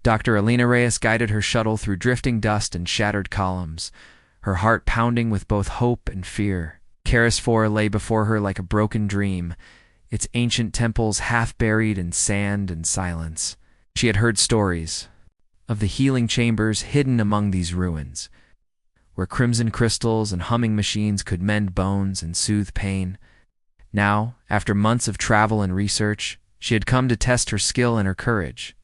Dr. Alina Reyes guided her shuttle through drifting dust and shattered columns, her heart pounding with both hope and fear. Karis 4 lay before her like a broken dream, its ancient temples half buried in sand and silence. She had heard stories of the healing chambers hidden among these ruins, where crimson crystals and humming machines could mend bones and soothe pain. Now, after months of travel and research, she had come to test her skill and her courage.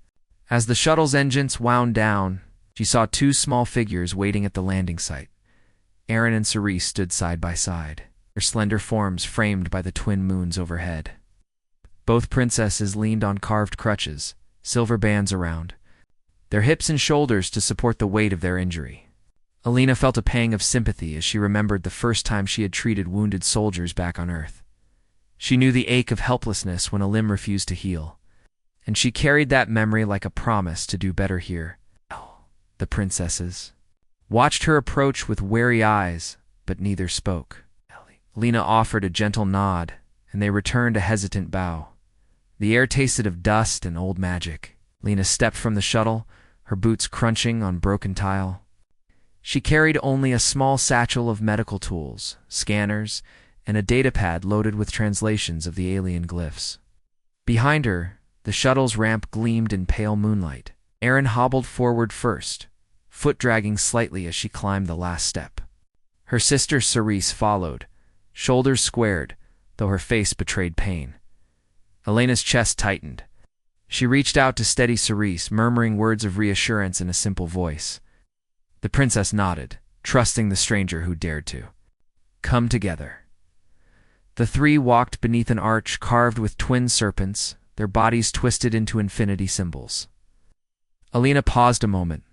As the shuttle's engines wound down, she saw two small figures waiting at the landing site. Aaron and Cerise stood side by side, their slender forms framed by the twin moons overhead. Both princesses leaned on carved crutches, silver bands around their hips and shoulders to support the weight of their injury. Alina felt a pang of sympathy as she remembered the first time she had treated wounded soldiers back on Earth. She knew the ache of helplessness when a limb refused to heal, and she carried that memory like a promise to do better here. The princesses watched her approach with wary eyes, but neither spoke. Alina offered a gentle nod, and they returned a hesitant bow. The air tasted of dust and old magic. Alina stepped from the shuttle, her boots crunching on broken tile. She carried only a small satchel of medical tools, scanners, and a datapad loaded with translations of the alien glyphs. Behind her, the shuttle's ramp gleamed in pale moonlight. Aaron hobbled forward first, foot dragging slightly as she climbed the last step. Her sister Cerise followed, shoulders squared, though her face betrayed pain. Elena's chest tightened. She reached out to steady Cerise, murmuring words of reassurance in a simple voice. The princess nodded, trusting the stranger who dared to. Come together. The three walked beneath an arch carved with twin serpents, their bodies twisted into infinity symbols. Alina paused a moment,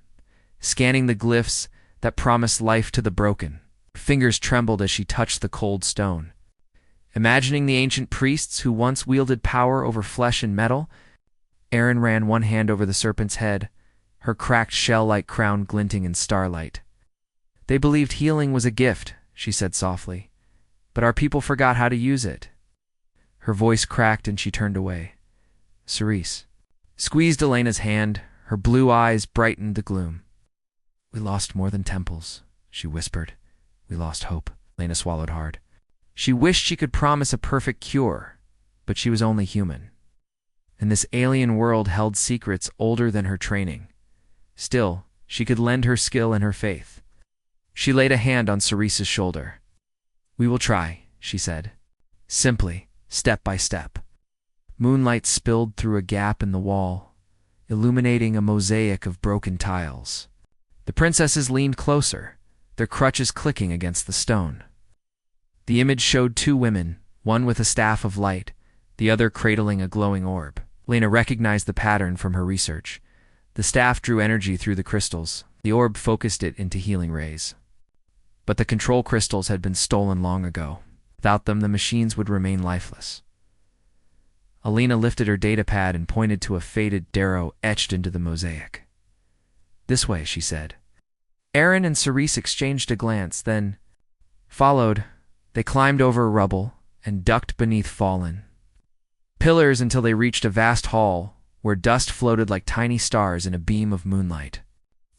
scanning the glyphs that promised life to the broken. Her fingers trembled as she touched the cold stone. Imagining the ancient priests who once wielded power over flesh and metal, Aaron ran one hand over the serpent's head, her cracked shell-like crown glinting in starlight. They believed healing was a gift, she said softly, but our people forgot how to use it. Her voice cracked and she turned away. Cerise squeezed Elena's hand, her blue eyes brightened the gloom. We lost more than temples, she whispered. We lost hope. Elena swallowed hard. She wished she could promise a perfect cure, but she was only human. And this alien world held secrets older than her training. Still, she could lend her skill and her faith. She laid a hand on Cerise's shoulder. We will try, she said, simply, step by step. Moonlight spilled through a gap in the wall, illuminating a mosaic of broken tiles. The princesses leaned closer, their crutches clicking against the stone. The image showed two women, one with a staff of light, the other cradling a glowing orb. Lena recognized the pattern from her research. The staff drew energy through the crystals. The orb focused it into healing rays. But the control crystals had been stolen long ago. Without them, the machines would remain lifeless. Alina lifted her datapad and pointed to a faded darrow etched into the mosaic. This way, she said. Aaron and Cerise exchanged a glance, then followed. They climbed over rubble and ducked beneath fallen pillars until they reached a vast hall where dust floated like tiny stars in a beam of moonlight.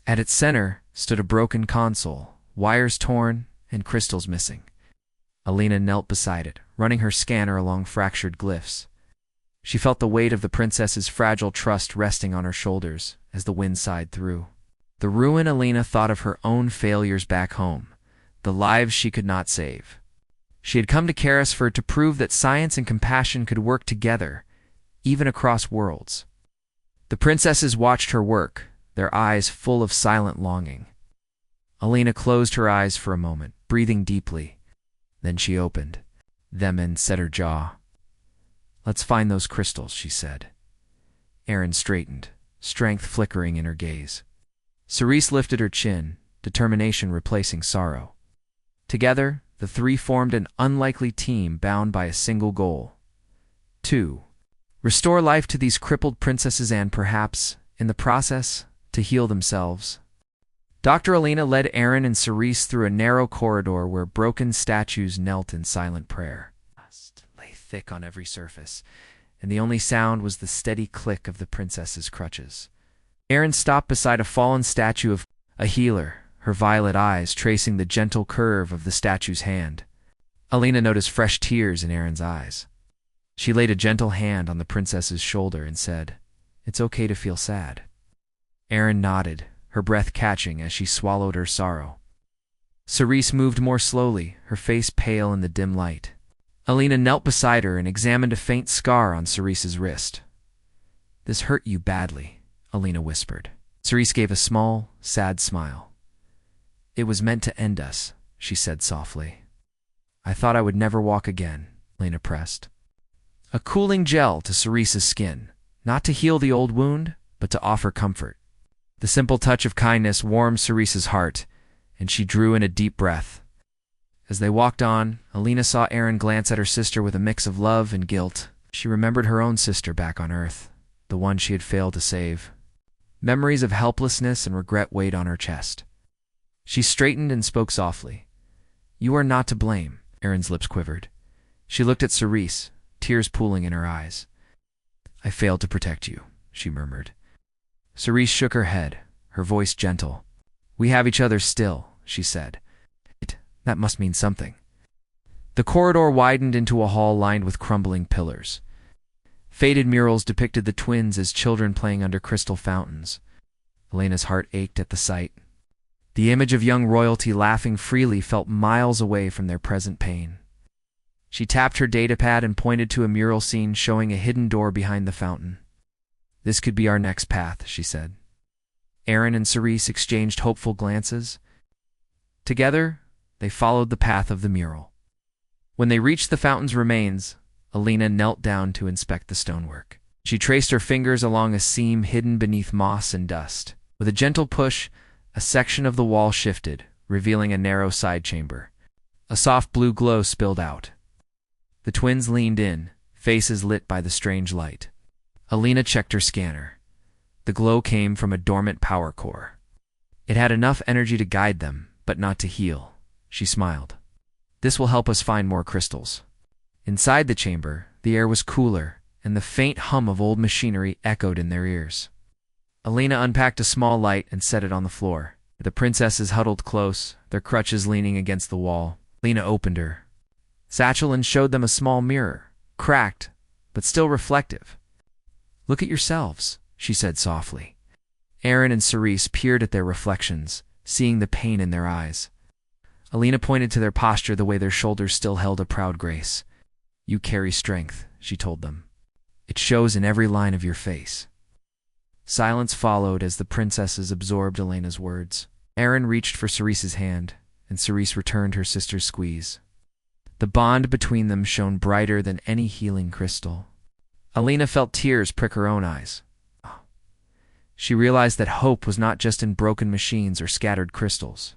At its center stood a broken console, wires torn and crystals missing. Alina knelt beside it, running her scanner along fractured glyphs. She felt the weight of the princess's fragile trust resting on her shoulders as the wind sighed through. The ruin Alina thought of her own failures back home, the lives she could not save. She had come to Karisford to prove that science and compassion could work together, even across worlds. The princesses watched her work, their eyes full of silent longing. Alina closed her eyes for a moment, breathing deeply. Then she opened them and set her jaw. Let's find those crystals, she said. Aaron straightened, strength flickering in her gaze. Cerise lifted her chin, determination replacing sorrow. Together, the three formed an unlikely team bound by a single goal. 2. Restore life to these crippled princesses and, perhaps, in the process, to heal themselves. Dr. Alina led Aaron and Cerise through a narrow corridor where broken statues knelt in silent prayer. Dust lay thick on every surface, and the only sound was the steady click of the princess's crutches. Aaron stopped beside a fallen statue of a healer, her violet eyes tracing the gentle curve of the statue's hand. Alina noticed fresh tears in Aaron's eyes. She laid a gentle hand on the princess's shoulder and said, "It's okay to feel sad." Aaron nodded, her breath catching as she swallowed her sorrow. Cerise moved more slowly, her face pale in the dim light. Alina knelt beside her and examined a faint scar on Cerise's wrist. "This hurt you badly," Alina whispered. Cerise gave a small, sad smile. "It was meant to end us," she said softly. "I thought I would never walk again," Alina pressed. A cooling gel to Cerise's skin, not to heal the old wound, but to offer comfort. The simple touch of kindness warmed Cerise's heart, and she drew in a deep breath. As they walked on, Alina saw Aaron glance at her sister with a mix of love and guilt. She remembered her own sister back on Earth, the one she had failed to save. Memories of helplessness and regret weighed on her chest. She straightened and spoke softly. "You are not to blame," Aaron's lips quivered. She looked at Cerise, tears pooling in her eyes. "I failed to protect you," she murmured. Cerise shook her head, her voice gentle. "We have each other still," she said. "That must mean something." The corridor widened into a hall lined with crumbling pillars. Faded murals depicted the twins as children playing under crystal fountains. Elena's heart ached at the sight. The image of young royalty laughing freely felt miles away from their present pain. She tapped her datapad and pointed to a mural scene showing a hidden door behind the fountain. "This could be our next path," she said. Aaron and Cerise exchanged hopeful glances. Together, they followed the path of the mural. When they reached the fountain's remains, Alina knelt down to inspect the stonework. She traced her fingers along a seam hidden beneath moss and dust. With a gentle push, a section of the wall shifted, revealing a narrow side chamber. A soft blue glow spilled out. The twins leaned in, faces lit by the strange light. Alina checked her scanner. The glow came from a dormant power core. It had enough energy to guide them, but not to heal. She smiled. "This will help us find more crystals." Inside the chamber, the air was cooler, and the faint hum of old machinery echoed in their ears. Alina unpacked a small light and set it on the floor. The princesses huddled close, their crutches leaning against the wall. Alina opened her satchel and showed them a small mirror, cracked, but still reflective. "Look at yourselves," she said softly. Aaron and Cerise peered at their reflections, seeing the pain in their eyes. Alina pointed to their posture, the way their shoulders still held a proud grace. "You carry strength," she told them. "It shows in every line of your face." Silence followed as the princesses absorbed Alina's words. Aaron reached for Cerise's hand, and Cerise returned her sister's squeeze. The bond between them shone brighter than any healing crystal. Alina felt tears prick her own eyes. She realized that hope was not just in broken machines or scattered crystals.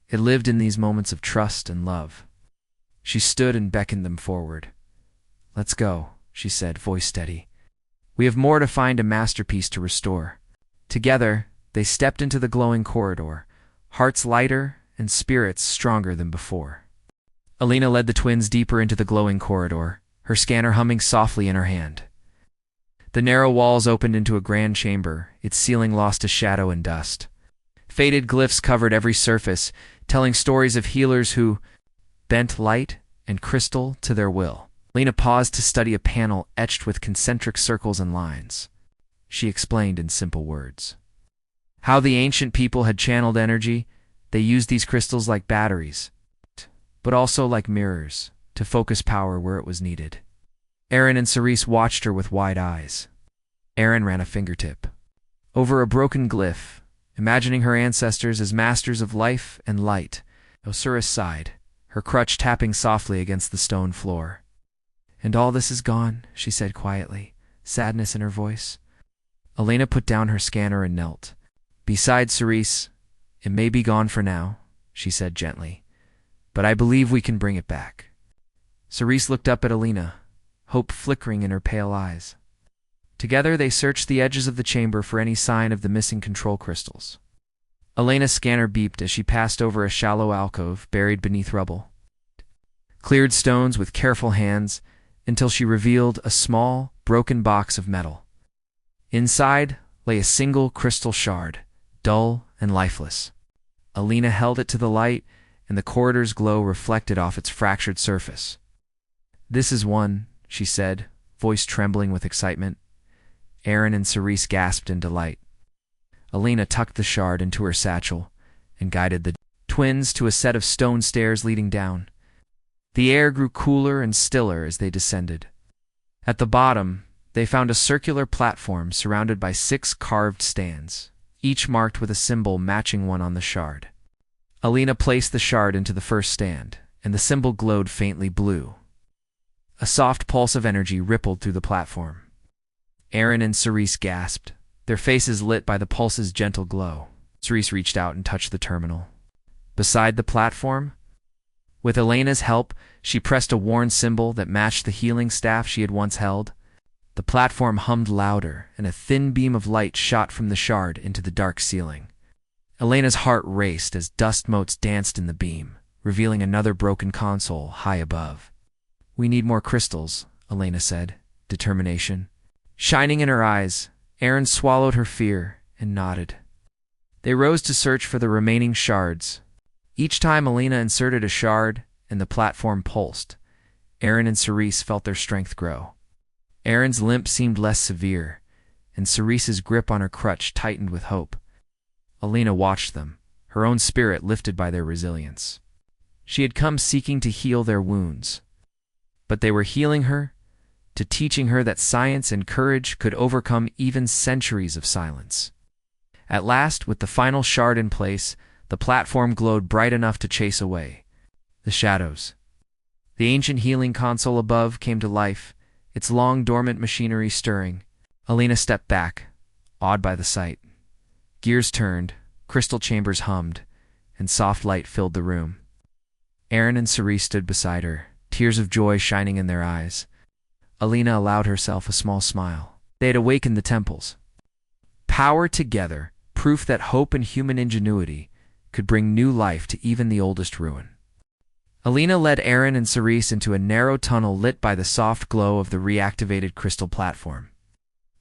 It lived in these moments of trust and love. She stood and beckoned them forward. "Let's go," she said, voice steady. "We have more to find, a masterpiece to restore." Together, they stepped into the glowing corridor, hearts lighter and spirits stronger than before. Alina led the twins deeper into the glowing corridor, her scanner humming softly in her hand. The narrow walls opened into a grand chamber, its ceiling lost to shadow and dust. Faded glyphs covered every surface, telling stories of healers who bent light and crystal to their will. Alina paused to study a panel etched with concentric circles and lines. She explained in simple words how the ancient people had channeled energy. They used these crystals like batteries, but also like mirrors, to focus power where it was needed. Aaron and Cerise watched her with wide eyes. Aaron ran a fingertip over a broken glyph, imagining her ancestors as masters of life and light. Osiris sighed, her crutch tapping softly against the stone floor. "And all this is gone," she said quietly, sadness in her voice. Alina put down her scanner and knelt. Beside Cerise, "It may be gone for now," she said gently, "but I believe we can bring it back." Cerise looked up at Alina, hope flickering in her pale eyes. Together they searched the edges of the chamber for any sign of the missing control crystals. Elena's scanner beeped as she passed over a shallow alcove buried beneath rubble. Cleared stones with careful hands until she revealed a small, broken box of metal. Inside lay a single crystal shard, dull and lifeless. Alina held it to the light, and the corridor's glow reflected off its fractured surface. "This is one," she said, voice trembling with excitement. Aaron and Cerise gasped in delight. Alina tucked the shard into her satchel and guided the twins to a set of stone stairs leading down. The air grew cooler and stiller as they descended. At the bottom, they found a circular platform surrounded by 6 carved stands, each marked with a symbol matching one on the shard. Alina placed the shard into the first stand, and the symbol glowed faintly blue. A soft pulse of energy rippled through the platform. Aaron and Cerise gasped, their faces lit by the pulse's gentle glow. Cerise reached out and touched the terminal. Beside the platform, with Elena's help, she pressed a worn symbol that matched the healing staff she had once held. The platform hummed louder, and a thin beam of light shot from the shard into the dark ceiling. Elena's heart raced as dust motes danced in the beam, revealing another broken console high above. "We need more crystals," Elena said, determination shining in her eyes. Aaron swallowed her fear and nodded. They rose to search for the remaining shards. Each time Alina inserted a shard and the platform pulsed, Aaron and Cerise felt their strength grow. Aaron's limp seemed less severe, and Cerise's grip on her crutch tightened with hope. Alina watched them, her own spirit lifted by their resilience. She had come seeking to heal their wounds, but they were healing her, to teaching her that science and courage could overcome even centuries of silence. At last, with the final shard in place, the platform glowed bright enough to chase away the shadows. The ancient healing console above came to life, its long dormant machinery stirring. Alina stepped back, awed by the sight. Gears turned, crystal chambers hummed, and soft light filled the room. Aaron and Cerise stood beside her, tears of joy shining in their eyes. Alina allowed herself a small smile. They had awakened the temples. Power together, proof that hope and human ingenuity could bring new life to even the oldest ruin. Alina led Aaron and Cerise into a narrow tunnel lit by the soft glow of the reactivated crystal platform.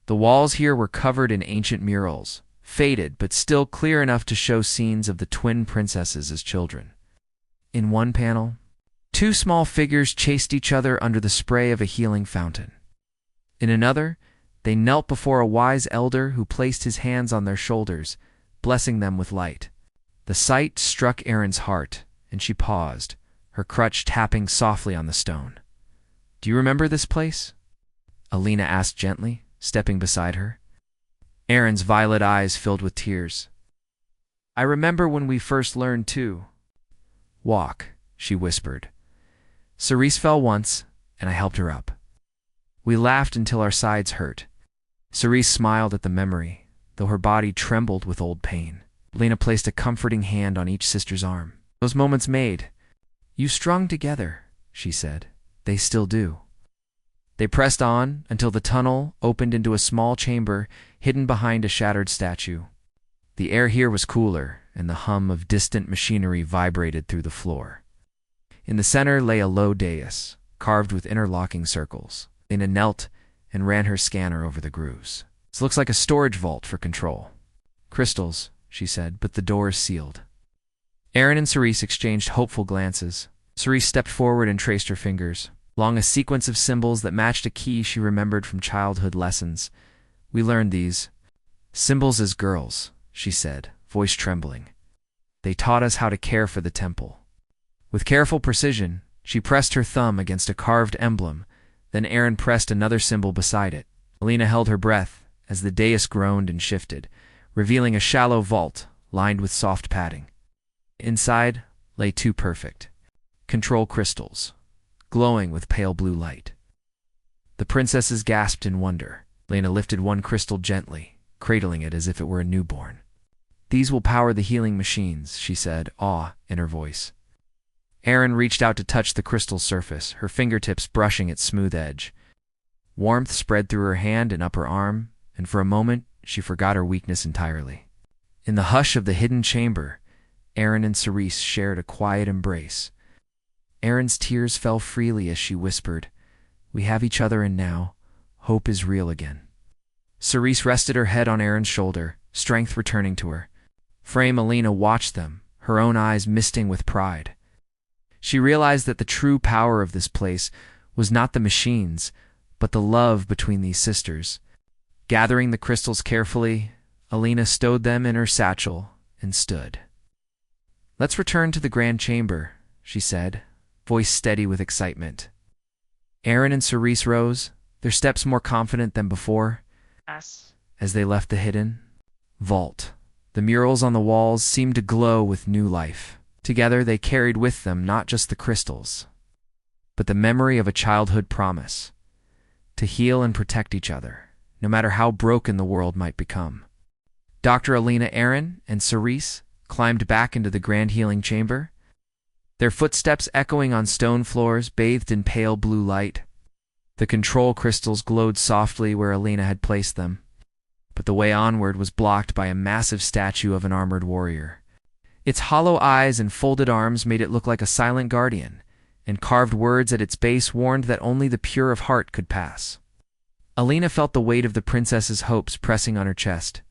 The walls here were covered in ancient murals, faded but still clear enough to show scenes of the twin princesses as children. In one panel, 2 small figures chased each other under the spray of a healing fountain. In another, they knelt before a wise elder who placed his hands on their shoulders, blessing them with light. The sight struck Erin's heart, and she paused, her crutch tapping softly on the stone. "Do you remember this place?" Alina asked gently, stepping beside her. Erin's violet eyes filled with tears. "I remember when we first learned to walk," she whispered. "Cerise fell once, and I helped her up. We laughed until our sides hurt." Cerise smiled at the memory, though her body trembled with old pain. Lena placed a comforting hand on each sister's arm. "Those moments made you strung together," she said. "They still do." They pressed on until the tunnel opened into a small chamber hidden behind a shattered statue. The air here was cooler, and the hum of distant machinery vibrated through the floor. In the center lay a low dais, carved with interlocking circles. Lena knelt and ran her scanner over the grooves. "This looks like a storage vault for control." "Crystals," she said, "but the door is sealed." Aaron and Cerise exchanged hopeful glances. Cerise stepped forward and traced her fingers along a sequence of symbols that matched a key she remembered from childhood lessons. "We learned these symbols as girls," she said, voice trembling. "They taught us how to care for the temple." With careful precision, she pressed her thumb against a carved emblem, then Aaron pressed another symbol beside it. Alina held her breath as the dais groaned and shifted, revealing a shallow vault lined with soft padding. Inside lay 2 perfect control crystals, glowing with pale blue light. The princesses gasped in wonder. Lena lifted one crystal gently, cradling it as if it were a newborn. "These will power the healing machines," she said, awe in her voice. Aaron reached out to touch the crystal surface, her fingertips brushing its smooth edge. Warmth spread through her hand and up her arm, and for a moment she forgot her weakness entirely. In the hush of the hidden chamber, Aaron and Cerise shared a quiet embrace. Aaron's tears fell freely as she whispered, "We have each other, and now hope is real again." Cerise rested her head on Aaron's shoulder, strength returning to her. Frame Alina watched them, her own eyes misting with pride. She realized that the true power of this place was not the machines, but the love between these sisters. Gathering the crystals carefully, Alina stowed them in her satchel and stood. "Let's return to the grand chamber," she said, voice steady with excitement. Aaron and Cerise rose, their steps more confident than before. Yes. As they left the hidden vault, the murals on the walls seemed to glow with new life. Together they carried with them not just the crystals, but the memory of a childhood promise to heal and protect each other, no matter how broken the world might become. Dr. Alina, Aaron, and Cerise climbed back into the grand healing chamber, their footsteps echoing on stone floors bathed in pale blue light. The control crystals glowed softly where Alina had placed them, but the way onward was blocked by a massive statue of an armored warrior. Its hollow eyes and folded arms made it look like a silent guardian, and carved words at its base warned that only the pure of heart could pass. Alina felt the weight of the princess's hopes pressing on her chest.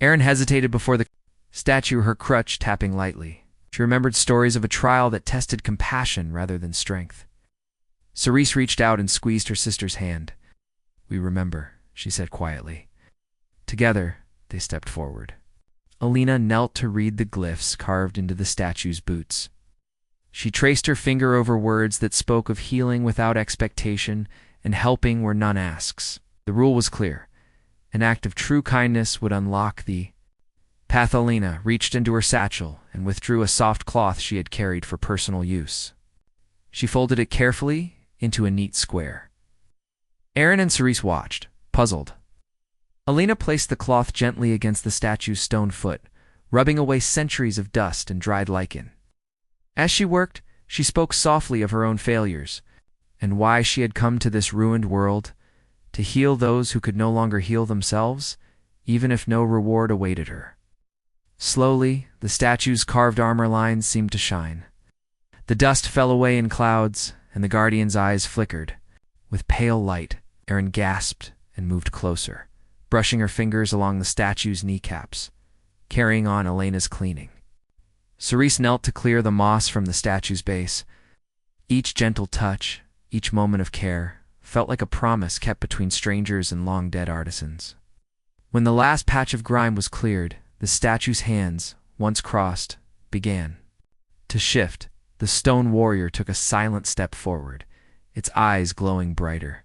Aaron hesitated before the statue, her crutch tapping lightly. She remembered stories of a trial that tested compassion rather than strength. Cerise reached out and squeezed her sister's hand. "We remember," she said quietly. Together, they stepped forward. Alina knelt to read the glyphs carved into the statue's boots. She traced her finger over words that spoke of healing without expectation and helping where none asks. The rule was clear. An act of true kindness would unlock the path. Alina reached into her satchel and withdrew a soft cloth she had carried for personal use. She folded it carefully into a neat square. Aaron and Cerise watched, puzzled. Alina placed the cloth gently against the statue's stone foot, rubbing away centuries of dust and dried lichen. As she worked, she spoke softly of her own failures, and why she had come to this ruined world, to heal those who could no longer heal themselves, even if no reward awaited her. Slowly, the statue's carved armor lines seemed to shine. The dust fell away in clouds, and the guardian's eyes flickered. With pale light, Aaron gasped and moved closer, brushing her fingers along the statue's kneecaps, carrying on Alina's cleaning. Cerise knelt to clear the moss from the statue's base. Each gentle touch, each moment of care, felt like a promise kept between strangers and long-dead artisans. When the last patch of grime was cleared, the statue's hands, once crossed, began to shift. The stone warrior took a silent step forward, its eyes glowing brighter.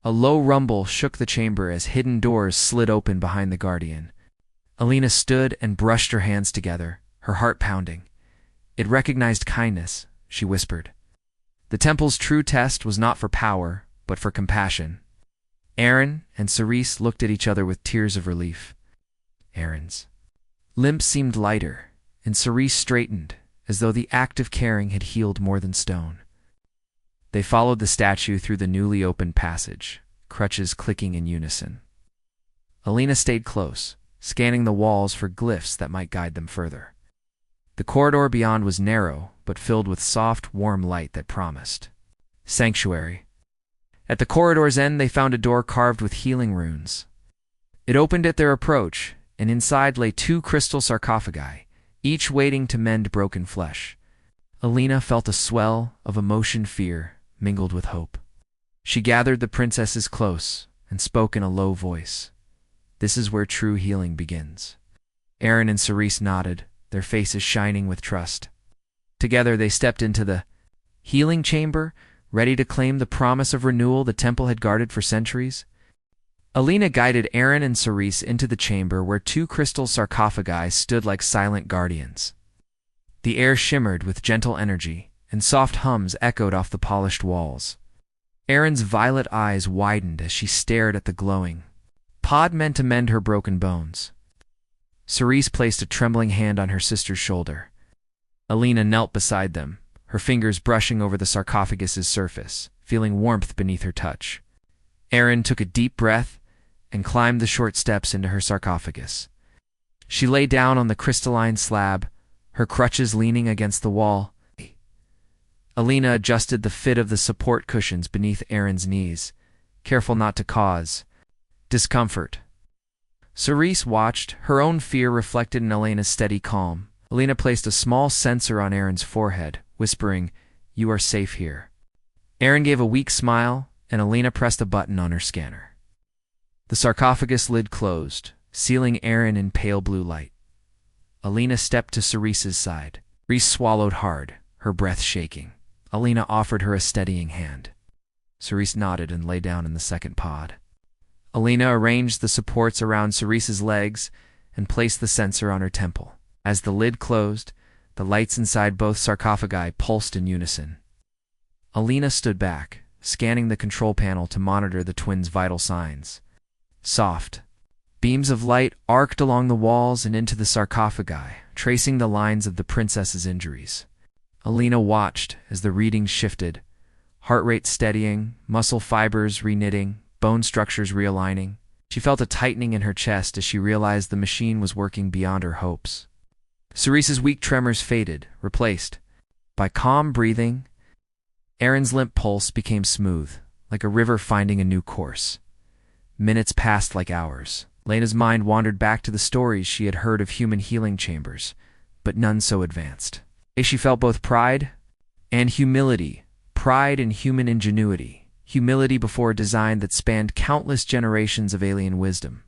A low rumble shook the chamber as hidden doors slid open behind the guardian. Alina stood and brushed her hands together, her heart pounding. It recognized kindness, she whispered. The temple's true test was not for power, but for compassion. Aaron and Cerise looked at each other with tears of relief. Aaron's limp seemed lighter, and Cerise straightened, as though the act of caring had healed more than stone. They followed the statue through the newly opened passage, crutches clicking in unison. Alina stayed close, scanning the walls for glyphs that might guide them further. The corridor beyond was narrow, but filled with soft, warm light that promised sanctuary. At the corridor's end, they found a door carved with healing runes. It opened at their approach, and inside lay 2 crystal sarcophagi, each waiting to mend broken flesh. Alina felt a swell of emotion, fear, mingled with hope. She gathered the princesses close and spoke in a low voice. "This is where true healing begins." Aaron and Cerise nodded, their faces shining with trust. Together they stepped into the healing chamber, ready to claim the promise of renewal the temple had guarded for centuries. Alina guided Aaron and Cerise into the chamber where 2 crystal sarcophagi stood like silent guardians. The air shimmered with gentle energy, and soft hums echoed off the polished walls. Aaron's violet eyes widened as she stared at the glowing pod meant to mend her broken bones. Cerise placed a trembling hand on her sister's shoulder. Alina knelt beside them, her fingers brushing over the sarcophagus's surface, feeling warmth beneath her touch. Aaron took a deep breath and climbed the short steps into her sarcophagus. She lay down on the crystalline slab, her crutches leaning against the wall. Alina adjusted the fit of the support cushions beneath Aaron's knees, careful not to cause discomfort. Cerise watched, her own fear reflected in Elena's steady calm. Elena placed a small sensor on Aaron's forehead, whispering, "You are safe here." Aaron gave a weak smile, and Elena pressed a button on her scanner. The sarcophagus lid closed, sealing Aaron in pale blue light. Elena stepped to Cerise's side. Cerise swallowed hard, her breath shaking. Elena offered her a steadying hand. Cerise nodded and lay down in the second pod. Elena arranged the supports around Cerise's legs and placed the sensor on her temple. As the lid closed, the lights inside both sarcophagi pulsed in unison. Elena stood back, scanning the control panel to monitor the twins' vital signs. Soft beams of light arced along the walls and into the sarcophagi, tracing the lines of the princess's injuries. Elena watched as the readings shifted, heart rate steadying, muscle fibers reknitting, bone structures realigning. She felt a tightening in her chest as she realized the machine was working beyond her hopes. Cerise's weak tremors faded, replaced by calm breathing. Aaron's limp pulse became smooth, like a river finding a new course. Minutes passed like hours. Elena's mind wandered back to the stories she had heard of human healing chambers, but none so advanced. She felt both pride and humility, pride in human ingenuity, humility before a design that spanned countless generations of alien wisdom.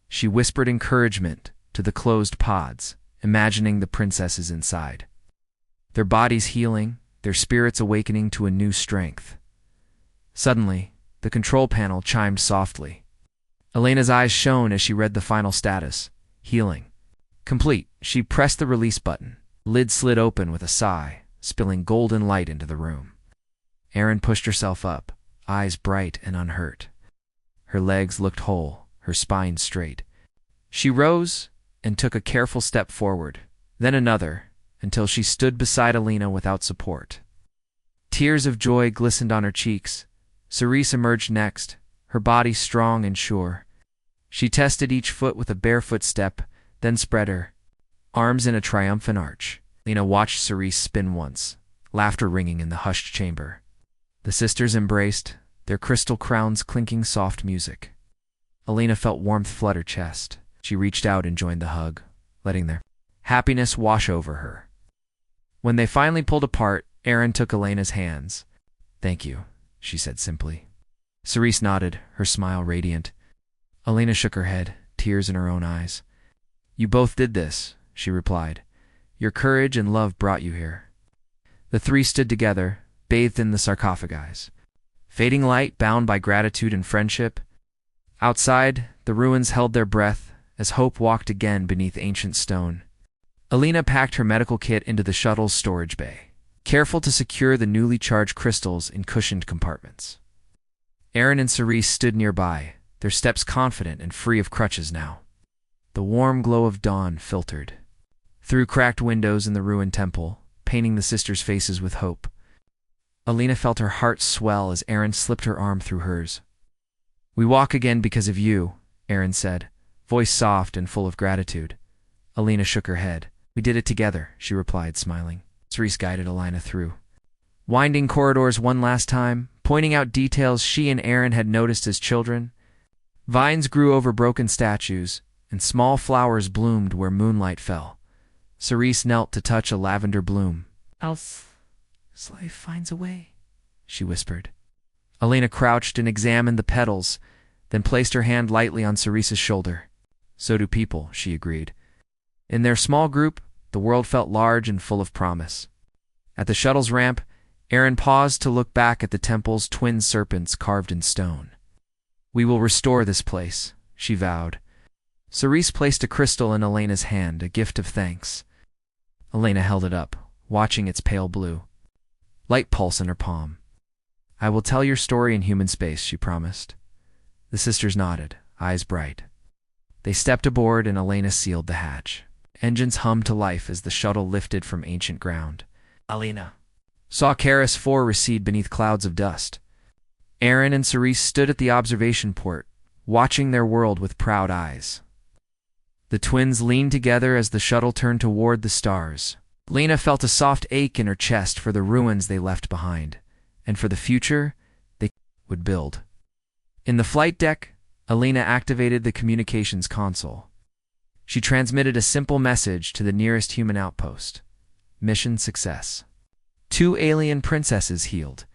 She whispered encouragement to the closed pods, imagining the princesses inside. Their bodies healing, their spirits awakening to a new strength. Suddenly, the control panel chimed softly. Elena's eyes shone as she read the final status. Healing complete. She pressed the release button. Lid slid open with a sigh, spilling golden light into the room. Aaron pushed herself up, eyes bright and unhurt. Her legs looked whole, her spine straight. She rose and took a careful step forward, then another, until she stood beside Elena without support. Tears of joy glistened on her cheeks. Cerise emerged next, her body strong and sure. She tested each foot with a barefoot step, then spread her arms in a triumphant arch. Elena watched Cerise spin once, laughter ringing in the hushed chamber. The sisters embraced, their crystal crowns clinking soft music. Elena felt warmth flood her chest. She reached out and joined the hug, letting their happiness wash over her. When they finally pulled apart, Aaron took Elena's hands. "Thank you," she said simply. Cerise nodded, her smile radiant. Elena shook her head, tears in her own eyes. "You both did this," she replied. "Your courage and love brought you here." The three stood together, bathed in the sarcophagi. Fading light bound by gratitude and friendship. Outside, the ruins held their breath as hope walked again beneath ancient stone. Elena packed her medical kit into the shuttle's storage bay, careful to secure the newly charged crystals in cushioned compartments. Aaron and Cerise stood nearby, their steps confident and free of crutches now. The warm glow of dawn filtered through cracked windows in the ruined temple, painting the sisters' faces with hope. Elena felt her heart swell as Aaron slipped her arm through hers. "We walk again because of you," Aaron said, voice soft and full of gratitude. Elena shook her head. "We did it together," she replied, smiling. Cerise guided Elena through winding corridors one last time, pointing out details she and Aaron had noticed as children. Vines grew over broken statues, and small flowers bloomed where moonlight fell. Cerise knelt to touch a lavender bloom. "Else life finds a way," she whispered. Elena crouched and examined the petals, then placed her hand lightly on Cerise's shoulder. "So do people," she agreed. In their small group, the world felt large and full of promise. At the shuttle's ramp, Aaron paused to look back at the temple's twin serpents carved in stone. "We will restore this place," she vowed. Cerise placed a crystal in Elena's hand, a gift of thanks. Elena held it up, watching its pale blue light pulse in her palm. "I will tell your story in human space," she promised. The sisters nodded, eyes bright. They stepped aboard and Elena sealed the hatch. Engines hummed to life as the shuttle lifted from ancient ground. Elena saw Karis 4 recede beneath clouds of dust. Aaron and Cerise stood at the observation port, watching their world with proud eyes. The twins leaned together as the shuttle turned toward the stars. Elena felt a soft ache in her chest for the ruins they left behind, and for the future they would build. In the flight deck, Alina activated the communications console. She transmitted a simple message to the nearest human outpost. Mission success. 2 alien princesses healed.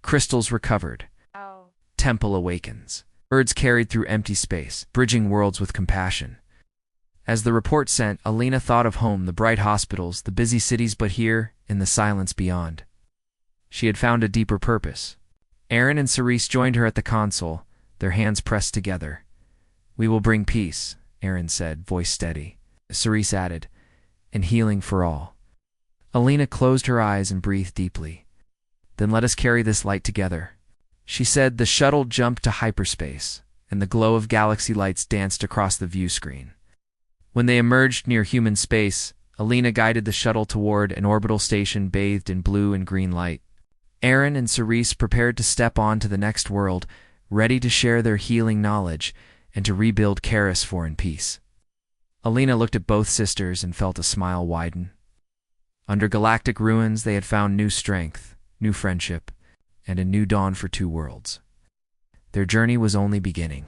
Crystals recovered. Temple awakens. Birds carried through empty space, bridging worlds with compassion. As the report sent, Alina thought of home, the bright hospitals, the busy cities, but here, in the silence beyond, she had found a deeper purpose. Aaron and Cerise joined her at the console, their hands pressed together. "We will bring peace," Aaron said, voice steady. Cerise added, "and healing for all." Alina closed her eyes and breathed deeply. "Then let us carry this light together," she said. The shuttle jumped to hyperspace, and the glow of galaxy lights danced across the view screen. When they emerged near human space, Alina guided the shuttle toward an orbital station bathed in blue and green light. Aaron and Cerise prepared to step on to the next world, ready to share their healing knowledge and to rebuild Caris in peace. Alina looked at both sisters and felt a smile widen. Under galactic ruins, they had found new strength, new friendship, and a new dawn for 2 worlds. Their journey was only beginning.